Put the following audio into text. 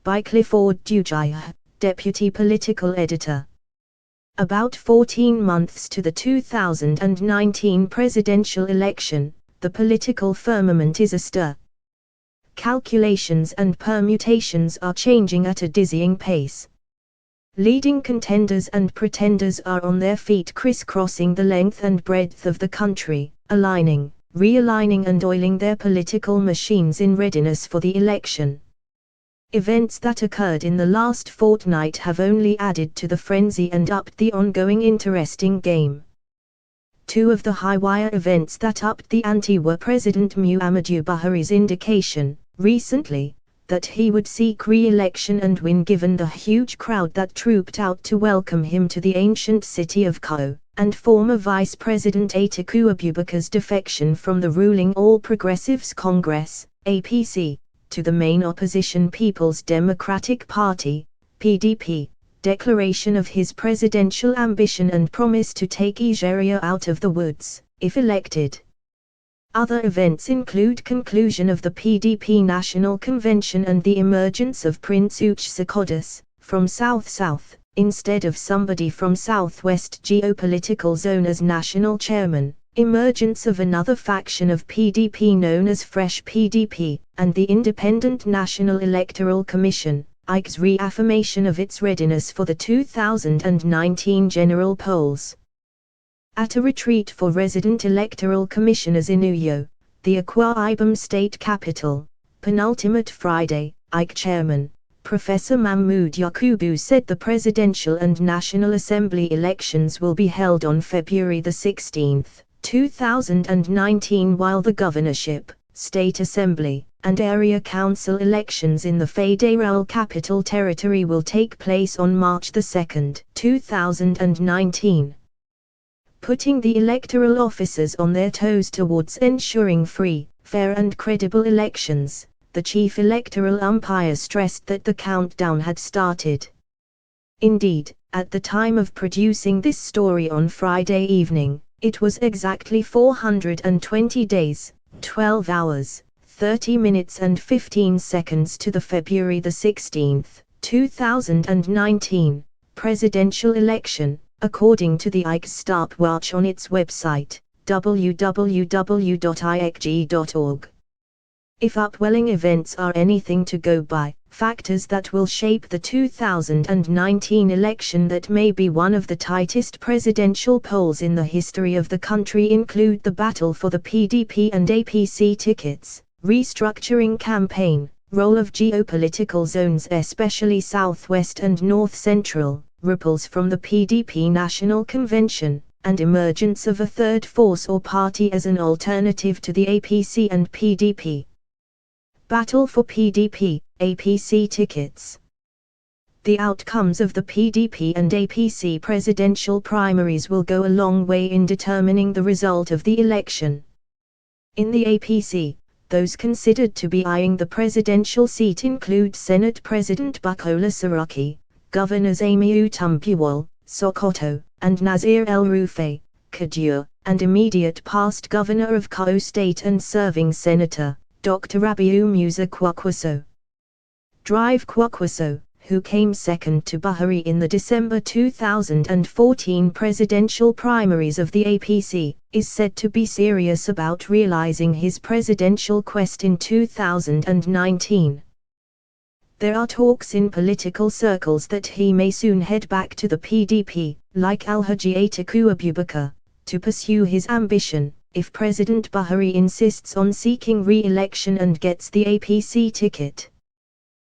by Clifford Dujaya, Deputy Political Editor. About 14 months to the 2019 presidential election, the political firmament is astir. Calculations and permutations are changing at a dizzying pace. Leading contenders and pretenders are on their feet, crisscrossing the length and breadth of the country, aligning, realigning and oiling their political machines in readiness for the election. Events that occurred in the last fortnight have only added to the frenzy and upped the ongoing interesting game. Two of the high-wire events that upped the ante were President Muhammadu Buhari's indication, recently, that he would seek re-election and win given the huge crowd that trooped out to welcome him to the ancient city of Kano, and former Vice President Atiku Abubakar's defection from the ruling All Progressives Congress, APC, to the main opposition People's Democratic Party, PDP, declaration of his presidential ambition and promise to take Nigeria out of the woods, if elected. Other events include conclusion of the PDP National Convention and the emergence of Prince Uche Secondus, from South-South, instead of somebody from Southwest geopolitical zone as national chairman, emergence of another faction of PDP known as Fresh PDP, and the Independent National Electoral Commission, IC's reaffirmation of its readiness for the 2019 general polls. At a retreat for resident electoral commissioners in Uyo, the Akwa Ibom state capital, penultimate Friday, IC chairman, Professor Mahmood Yakubu said the presidential and National Assembly elections will be held on February 16, 2019, while the governorship, state assembly, and area council elections in the Federal Capital Territory will take place on March 2, 2019. Putting the electoral officers on their toes towards ensuring free, fair and credible elections, the chief electoral umpire stressed that the countdown had started. Indeed, at the time of producing this story on Friday evening, it was exactly 420 days, 12 hours, 30 minutes and 15 seconds to the February 16, 2019, presidential election, according to the IC's stopwatch on its website, www.iecg.org. If upwelling events are anything to go by, factors that will shape the 2019 election that may be one of the tightest presidential polls in the history of the country include the battle for the PDP and APC tickets, restructuring campaign, role of geopolitical zones especially Southwest and North Central, ripples from the PDP National Convention, and emergence of a third force or party as an alternative to the APC and PDP. Battle for PDP, APC tickets. The outcomes of the PDP and APC presidential primaries will go a long way in determining the result of the election. In the APC, those considered to be eyeing the presidential seat include Senate President Bukola Saraki, Governors Amy Tambuwal, Sokoto, and Nasir El-Rufai, Kaduna, and immediate past Governor of Kano State and serving Senator, Dr. Rabiu Musa Kwankwaso. Drive Kwankwaso, who came second to Buhari in the December 2014 presidential primaries of the APC, is said to be serious about realizing his presidential quest in 2019. There are talks in political circles that he may soon head back to the PDP, like Alhaji Atiku Abubakar, to pursue his ambition, if President Buhari insists on seeking re-election and gets the APC ticket.